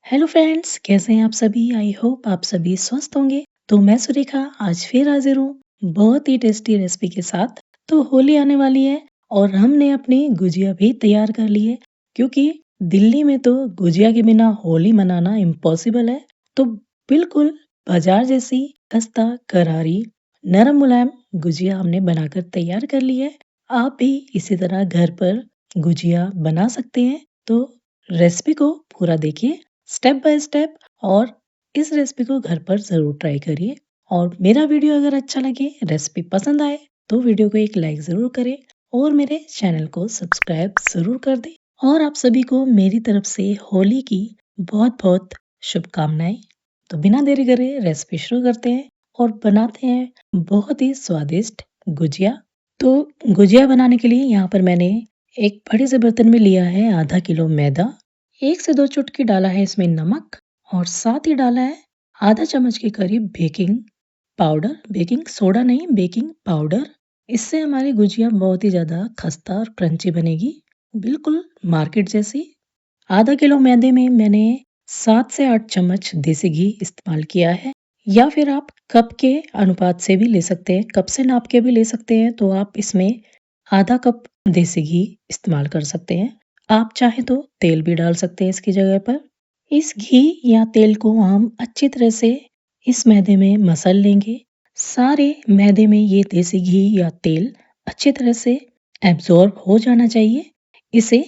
Hello friends, कैसे हैं आप सभी? आई होप आप सभी स्वस्थ होंगे। तो मैं सुरेखा आज फिर हाजिर हूँ बहुत ही टेस्टी रेसिपी के साथ। तो होली आने वाली है और हमने अपनी गुजिया भी तैयार कर ली है, क्योंकि दिल्ली में तो गुजिया के बिना होली मनाना इम्पॉसिबल है। तो बिल्कुल बाजार जैसी खस्ता करारी नरम मुलायम गुजिया हमने बनाकर तैयार कर ली है। आप भी इसी तरह घर पर गुजिया बना सकते हैं। तो रेसिपी को पूरा देखिए स्टेप बाय स्टेप, और इस रेसिपी को घर पर ज़रूर ट्राई करिए। और मेरा वीडियो अगर अच्छा लगे, रेसिपी पसंद आए, तो वीडियो को एक लाइक ज़रूर करें और मेरे चैनल को सब्सक्राइब ज़रूर कर दें। और आप सभी को मेरी तरफ से होली की बहुत-बहुत शुभकामनाएँ। तो बिना देरी करे रेसिपी शुरू करते हैं और बनाते हैं बहुत ही स्वादिष्ट गुजिया। तो गुजिया बनाने के लिए यहाँ पर मैंने एक बड़े से बर्तन में लिया है आधा किलो मैदा। 1 से 2 चुटकी डाला है इसमें नमक, और साथ ही डाला है आधा चम्मच के करीब बेकिंग पाउडर, बेकिंग सोडा नहीं, बेकिंग पाउडर। इससे हमारी गुजिया बहुत ही ज़्यादा खस्ता और क्रंची बनेगी, बिल्कुल मार्केट जैसी। आधा किलो मैदे में मैंने 7 से 8 चम्मच देसी घी इस्तेमाल किया है, या फिर आप कप के अनुपात से भी ले सकते हैं, कप से नाप के भी ले सकते हैं। तो आप इसमें आधा कप देसी घी इस्तेमाल कर सकते हैं। आप चाहें तो तेल भी डाल सकते हैं इसकी जगह पर। इस घी या तेल को हम अच्छी तरह से इस मैदे में मसल लेंगे। सारे मैदे में ये देसी घी या तेल अच्छी तरह से एब्जॉर्ब हो जाना चाहिए। इसे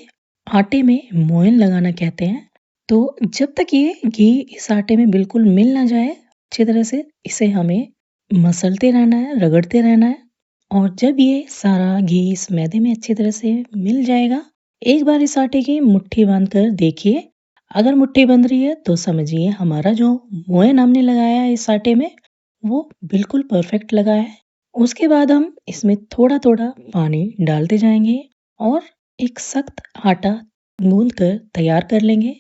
आटे में मोयन लगाना कहते हैं। तो जब तक ये घी इस आटे में बिल्कुल मिल ना जाए अच्छी तरह से, इसे हमें मसलते रहना है, रगड़ते रहना है। और जब ये सारा घी इस मैदे में अच्छी तरह से मिल जाएगा, एक बार इस आटे की मुट्ठी बांध कर देखिए। अगर मुट्ठी बंध रही है तो समझिए हमारा जो मोयन हमने लगाया है इस आटे में, वो बिल्कुल परफेक्ट लगा है। उसके बाद हम इसमें थोड़ा-थोड़ा पानी डालते जाएँगे और एक सख्त आटा गूँथ कर तैयार कर लेंगे।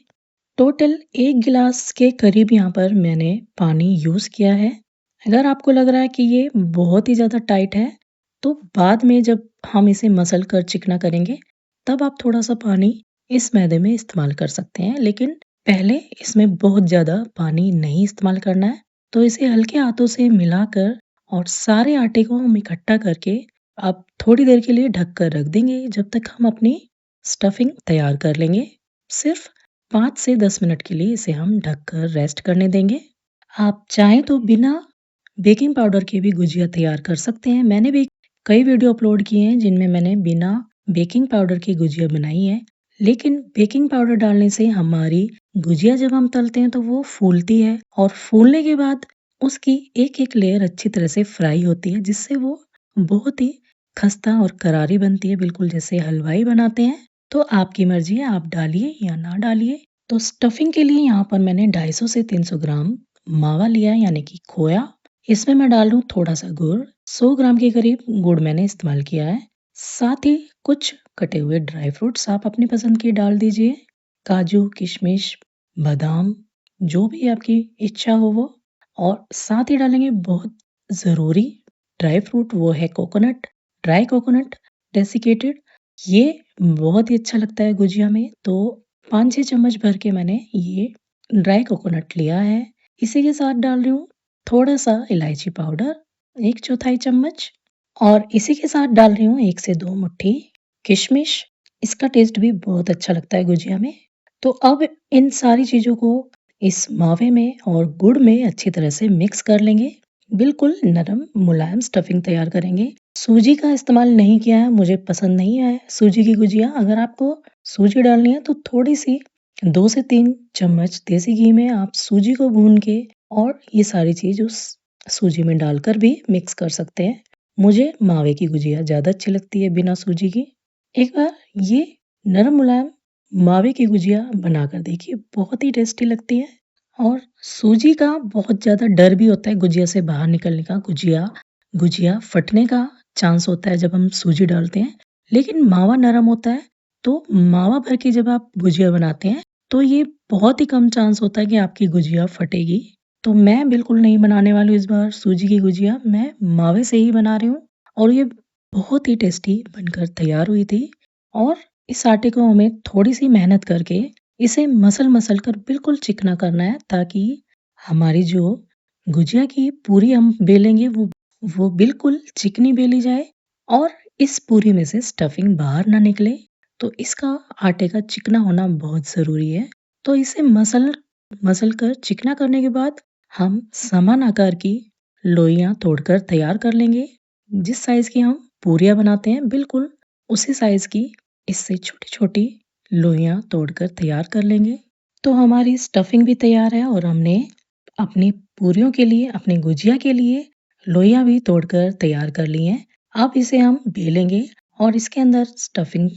टोटल 1 गिलास के करीब यहाँ पर मैंने पानी यूज़ किया है। अगर आपको लग रहा है कि ये बहुत ही ज़्यादा टाइट है, तो बाद में जब हम इसे मसल कर चिकना करेंगे, तब आप थोड़ा-सा पानी इस मैदे में इस्तेमाल कर सकते हैं। लेकिन पहले इसमें बहुत ज़्यादा पानी नहीं इस्तेमाल करना है। तो इसे हल्के हाथों से मिलाकर और सारे आटे को हम इकट्ठा करके आप थोड़ी देर के लिए ढक कर रख देंगे, जब तक हम अपनी स्टफिंग तैयार कर लेंगे। सिर्फ 5 से 10 मिनट के लिए इसे हम ढककर रेस्ट करने देंगे। आप चाहें तो बिना बेकिंग पाउडर के भी गुजिया तैयार कर सकते हैं। मैंने भी कई वीडियो अपलोड किए हैं जिनमें मैंने बिना बेकिंग पाउडर की गुजिया बनाई है। लेकिन बेकिंग पाउडर डालने से हमारी गुजिया जब हम तलते हैं तो वो फूलती है, और फूलने के बाद उसकी एक-एक लेयर अच्छी तरह से फ्राई होती है, जिससे वो बहुत ही खस्ता और करारी बनती है, बिल्कुल जैसे हलवाई बनाते हैं। तो आपकी मर्ज़ी है, आप डालिए या ना डालिए। तो स्टफिंग के लिए यहाँ पर मैंने 250 से 300 ग्राम मावा लिया है, यानी कि खोया। इसमें मैं डाल दूँ थोड़ा-सा गुड़, 100 ग्राम के करीब गुड़ मैंने इस्तेमाल किया है। साथ ही कुछ कटे हुए ड्राई फ्रूट्स आप अपनी पसंद के डाल दीजिए। काजू, किशमिश, बादाम, जो भी आपकी इच्छा हो वो। और साथ ही डालेंगे बहुत ज़रूरी ड्राई फ्रूट, वो है कोकोनट, ड्राई कोकोनट डेसिकेटेड। ये बहुत ही अच्छा लगता है गुजिया में। तो 5-6 चम्मच भर के मैंने ये ड्राई कोकोनट लिया है। इसी के साथ डाल रही हूँ थोड़ा-सा इलायची पाउडर, 1 चौथाई चम्मच, और इसी के साथ डाल रही हूँ 1 से 2 मुट्ठी किशमिश। इसका टेस्ट भी बहुत अच्छा लगता है गुजिया में। तो अब इन सारी चीज़ों को इस मावे में और गुड़ में अच्छी तरह से मिक्स कर लेंगे। बिल्कुल नरम मुलायम स्टफिंग तैयार करेंगे। सूजी का इस्तेमाल नहीं किया है, मुझे पसंद नहीं है सूजी की गुजिया। अगर आपको सूजी डालनी है तो थोड़ी-सी 2 से 3 चम्मच देसी घी में आप सूजी को भून के और ये सारी चीज़ उस सूजी में डालकर भी मिक्स कर सकते हैं। मुझे मावे की गुजिया ज़्यादा अच्छी लगती है बिना सूजी की। एक बार ये नरम मुलायम मावे की गुजिया बनाकर देखिए, बहुत ही टेस्टी लगती है। और सूजी का बहुत ज़्यादा डर भी होता है गुजिया से बाहर निकलने का, गुजिया गुजिया फटने का चांस होता है जब हम सूजी डालते हैं। लेकिन मावा नरम होता है, तो मावा भर के जब आप गुजिया बनाते हैं, तो ये बहुत ही कम चांस होता है कि आपकी गुजिया फटेगी। तो मैं बिल्कुल नहीं बनाने वाली हूँ इस बार सूजी की गुजिया, मैं मावे से ही बना रही हूँ। और ये बहुत ही टेस्टी बनकर तैयार हुई थी। और इस आटे को हमें थोड़ी-सी मेहनत करके इसे मसल-मसल कर बिल्कुल चिकना करना है ताकि हमारी जो गुजिया की पूरी हम बेलेंगे वो बिल्कुल चिकनी बेली जाए और इस पूरी में से स्टफिंग बाहर ना निकले। तो इसका आटे का चिकना होना बहुत ज़रूरी है। तो इसे मसल मसल कर चिकना करने के बाद हम समान आकार की लोइयाँ तोड़कर तैयार कर लेंगे। जिस साइज़ की हम पूरियाँ बनाते हैं बिल्कुल उसी साइज़ की इससे छोटी-छोटी लोइयाँ तोड़कर तैयार कर लेंगे। तो हमारी स्टफिंग भी तैयार है और हमने अपनी पूरियों के लिए, अपनी गुजिया के लिए लोइयाँ भी तोड़कर तैयार कर ली हैं। अब इसे हम बेलेंगे और इसके अंदर स्टफिंग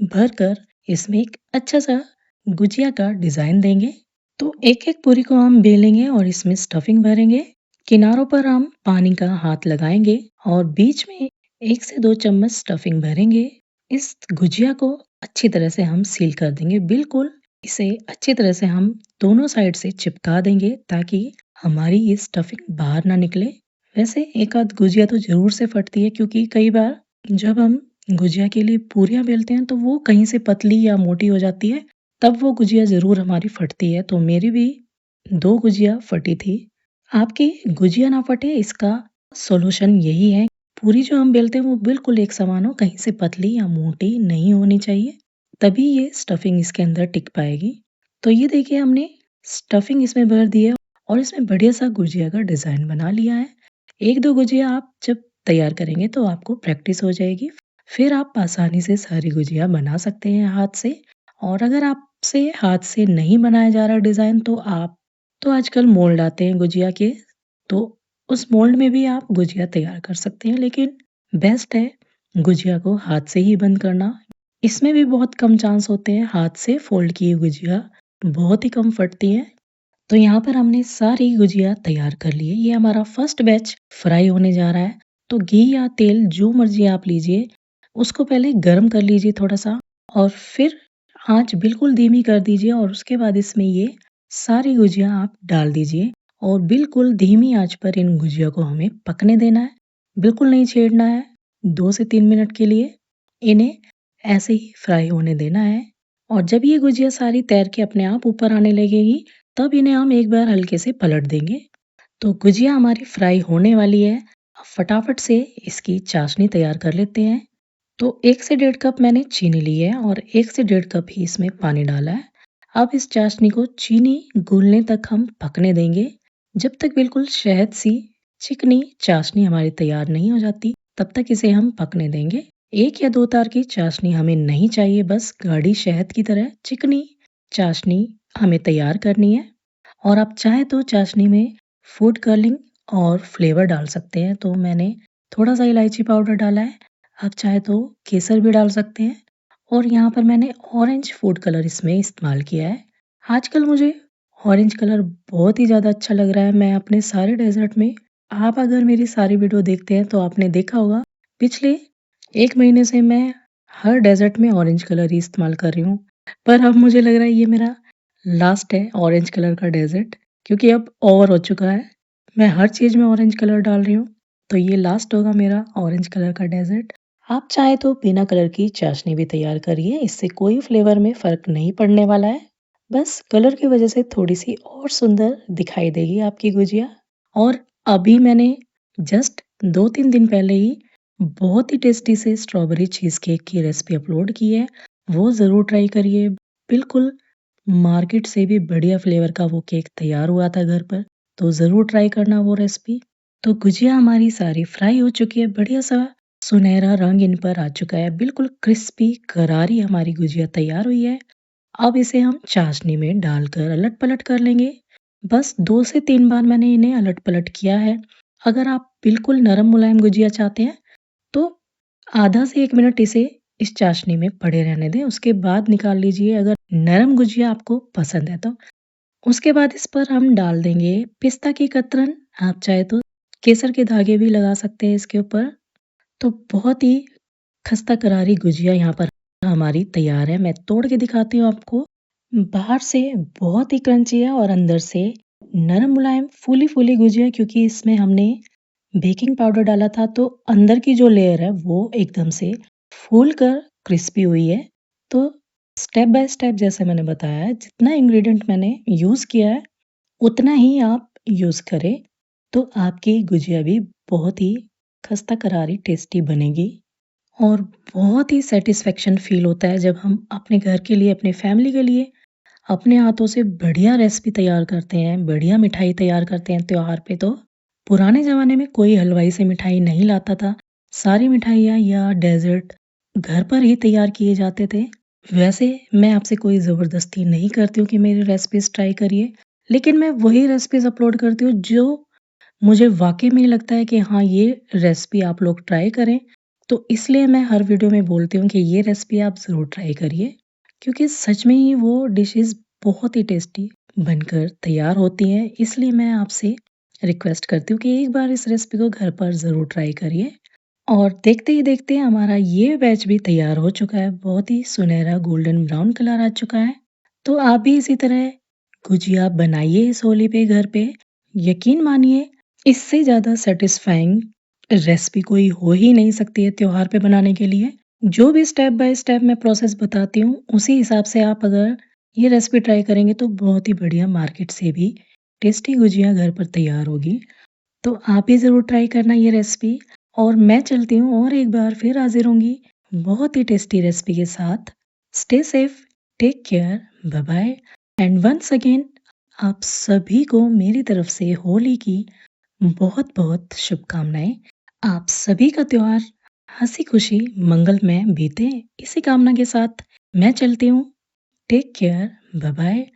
भरकर इसमें एक अच्छा-सा गुजिया का डिज़ाइन देंगे। तो एक-एक पूरी को हम बेलेंगे और इसमें स्टफिंग भरेंगे। किनारों पर हम पानी का हाथ लगाएँगे और बीच में 1 से 2 चम्मच स्टफिंग भरेंगे। इस गुजिया को अच्छी तरह से हम सील कर देंगे। बिल्कुल इसे अच्छी तरह से हम दोनों साइड से चिपका देंगे ताकि हमारी ये स्टफिंग बाहर ना निकले। वैसे एक आध गुजिया तो ज़रूर से फटती है क्योंकि कई बार जब हम गुजिया के लिए पूरियाँ बेलते हैं तो वो कहीं से पतली या मोटी हो जाती है, तब वो गुजिया ज़रूर हमारी फटती है। तो मेरी भी 2 गुजिया फटी थी। आपकी गुजिया ना फटे इसका सॉल्यूशन यही है, पूरी जो हम बेलते हैं वो बिल्कुल एक समान हो, कहीं से पतली या मोटी नहीं होनी चाहिए, तभी ये स्टफिंग इसके अंदर टिक पाएगी। तो ये देखिए हमने स्टफिंग इसमें भर दी है और इसमें बढ़िया-सा गुजिया का डिज़ाइन बना लिया है। 1-2 गुजिया आप जब तैयार करेंगे तो आपको प्रैक्टिस हो जाएगी। फिर आप आसानी से सारी गुजिया बना सकते हैं हाथ से और अगर आपसे हाथ से नहीं बनाया जा रहा डिज़ाइन तो आजकल मोल्ड आते हैं गुजिया के, तो उस मोल्ड में भी आप गुजिया तैयार कर सकते हैं, लेकिन बेस्ट है गुजिया को हाथ से ही बंद करना। इसमें भी बहुत कम चांस होते हैं, हाथ से फ़ोल्ड किए गुजिया बहुत ही कम फटती हैं। तो यहाँ पर हमने सारी गुजिया तैयार कर ली है। ये हमारा फर्स्ट बैच फ्राई होने जा रहा है। तो घी या तेल जो मर्ज़ी आप लीजिए, उसको पहले गरम कर लीजिए थोड़ा-सा और फिर आँच बिल्कुल धीमी कर दीजिए और उसके बाद इसमें ये सारी गुजिया आप डाल दीजिए और बिल्कुल धीमी आँच पर इन गुजिया को हमें पकने देना है। बिल्कुल नहीं छेड़ना है। 2 से 3 मिनट के लिए इन्हें ऐसे ही फ्राई होने देना है और जब ये गुजिया सारी तैर के अपने आप ऊपर आने लगेगी, तब इन्हें हम एक बार हल्के से पलट देंगे। तो गुजिया हमारी फ्राई होने वाली है। अब फटाफट से इसकी चाशनी तैयार कर लेते हैं। तो 1 से डेढ़ कप मैंने चीनी ली है और 1 से डेढ़ कप ही इसमें पानी डाला है। अब इस चाशनी को चीनी घुलने तक हम पकने देंगे। जब तक बिल्कुल शहद सी चिकनी चाशनी हमारी तैयार नहीं हो जाती, तब तक इसे हम पकने देंगे। 1 या 2 तार की चाशनी हमें नहीं चाहिए, बस गाढ़ी शहद की तरह चिकनी चाशनी हमें तैयार करनी है। और आप चाहें तो चाशनी में फूड कलरिंग और फ्लेवर डाल सकते हैं। तो मैंने थोड़ा-सा इलायची पाउडर डाला है। आप चाहें तो केसर भी डाल सकते हैं और यहाँ पर मैंने ऑरेंज फूड कलर इसमें इस्तेमाल किया है। आजकल मुझे ऑरेंज कलर बहुत ही ज़्यादा अच्छा लग रहा है। मैं अपने सारे डेज़र्ट में आप अगर मेरी सारी वीडियो देखते हैं तो आपने देखा होगा पिछले 1 महीने से मैं हर डेज़र्ट में ऑरेंज कलर ही इस्तेमाल कर रही हूँ। पर अब मुझे लग रहा है ये मेरा लास्ट है ऑरेंज कलर का डेज़र्ट क्योंकि अब ओवर हो चुका है। मैं हर चीज़ में ऑरेंज कलर डाल रही हूँ, तो ये लास्ट होगा मेरा ऑरेंज कलर का डेज़र्ट। आप चाहे तो बिना कलर की चाशनी भी तैयार करिए, इससे कोई फ्लेवर में फ़र्क नहीं पड़ने वाला है। बस कलर की वज़ह से थोड़ी-सी और सुंदर दिखाई देगी आपकी गुजिया। और अभी मैंने जस्ट 2-3 दिन पहले ही बहुत ही टेस्टी से स्ट्रॉबेरी चीज़ केक की रेसिपी अपलोड की है, वो ज़रूर ट्राई करिए। बिल्कुल मार्केट से भी बढ़िया फ्लेवर का वो केक तैयार हुआ था घर पर, तो ज़रूर ट्राई करना वो रेसिपी। तो गुजिया हमारी सारी फ्राई हो चुकी है, बढ़िया-सा सुनहरा रंग इन पर आ चुका है, बिल्कुल क्रिस्पी करारी हमारी गुजिया तैयार हुई है। अब इसे हम चाशनी में डालकर अलट-पलट कर लेंगे। बस 2 से 3 बार मैंने इन्हें अलट-पलट किया है। अगर आप बिल्कुल नरम मुलायम गुजिया चाहते हैं, तो आधा से 1 मिनट इसे इस चाशनी में पड़े रहने दें, उसके बाद निकाल लीजिए अगर नरम गुजिया आपको पसंद है तो। उसके बाद इस पर हम डाल देंगे पिस्ता की कतरन, आप चाहे तो केसर के धागे भी लगा सकते हैं इसके ऊपर। तो बहुत ही खस्ता करारी गुजिया यहाँ पर हमारी तैयार है। मैं तोड़ के दिखाती हूँ आपको। बाहर से बहुत ही क्रंची है और अंदर से नरम मुलायम फूली-फूली गुजिया क्योंकि इसमें हमने बेकिंग पाउडर डाला था तो अंदर की जो लेयर है वो एकदम से फूल कर क्रिस्पी हुई है। तो स्टेप बाय स्टेप जैसे मैंने बताया है, जितना इंग्रीडिएंट मैंने यूज़ किया है, उतना ही आप यूज़ करें, तो आपकी गुजिया भी बहुत ही खस्ता करारी टेस्टी बनेगी और बहुत ही सैटिस्फैक्शन फ़ील होता है जब हम अपने घर के लिए, अपनी फैमिली के लिए अपने हाथों से बढ़िया रेसिपी तैयार करते हैं, बढ़िया मिठाई तैयार करते हैं त्योहार पे तो। पुराने ज़माने में कोई हलवाई से मिठाई नहीं लाता था। सारी मिठाइयाँ या डेज़र्ट घर पर ही तैयार किए जाते थे। वैसे मैं आपसे कोई ज़बरदस्ती नहीं करती हूँ कि मेरी रेसिपीज़ ट्राई करिए, लेकिन मैं वही रेसिपीज़ अपलोड करती हूँ जो मुझे वाक़ई में लगता है कि हाँ, ये रेसिपी आप लोग ट्राई करें। तो इसलिए मैं हर वीडियो में बोलती हूँ कि ये रेसिपी आप ज़रूर ट्राई करिए, क्योंकि सच में ही वो डिशेज़ बहुत ही टेस्टी बनकर तैयार होती हैं। इसलिए मैं आपसे रिक्वेस्ट करती हूँ कि एक बार इस रेसिपी को घर पर ज़रूर ट्राई करिए। और देखते ही देखते हमारा ये बैच भी तैयार हो चुका है। बहुत ही सुनहरा गोल्डन ब्राउन कलर आ चुका है। तो आप भी इसी तरह गुजिया बनाइए इस होली पे घर पे। यकीन मानिए, इससे ज़्यादा सैटिस्फाइंग रेसिपी कोई हो ही नहीं सकती है त्योहार पे बनाने के लिए। जो भी स्टेप बाय स्टेप मैं प्रोसेस बताती हूँ, उसी हिसाब से आप अगर ये रेसिपी ट्राई करेंगे तो बहुत ही बढ़िया मार्केट से भी टेस्टी गुजिया घर पर तैयार होगी। तो आप भी ज़रूर ट्राई करना ये रेसिपी और मैं चलती हूँ और एक बार फिर हाज़िर होंगी बहुत ही टेस्टी रेसिपी के साथ। Stay safe, take care, bye bye and once again आप सभी को मेरी तरफ से होली की बहुत-बहुत शुभकामनाएँ। आप सभी का त्योहार हँसी-खुशी मंगलमय बीते, इसी कामना के साथ मैं चलती हूँ। Take care, bye bye.